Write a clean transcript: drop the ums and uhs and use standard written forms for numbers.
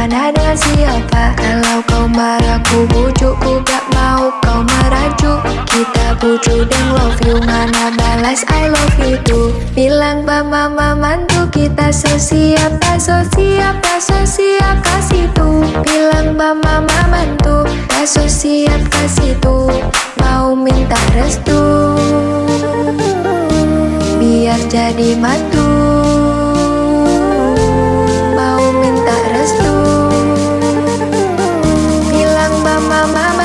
mana dengan siapa? Kalau kau marah ku bujuk, ku gak mau kau merajuk. Kita bujuk dan love you, mana balas I love you too. Bilang ba mama mantu, kita so siap, tak so siap, tak so siap kasih tuh. Bilang ba mama mantu, tak so siap kasih tuh. Mau minta restu biar jadi mantu.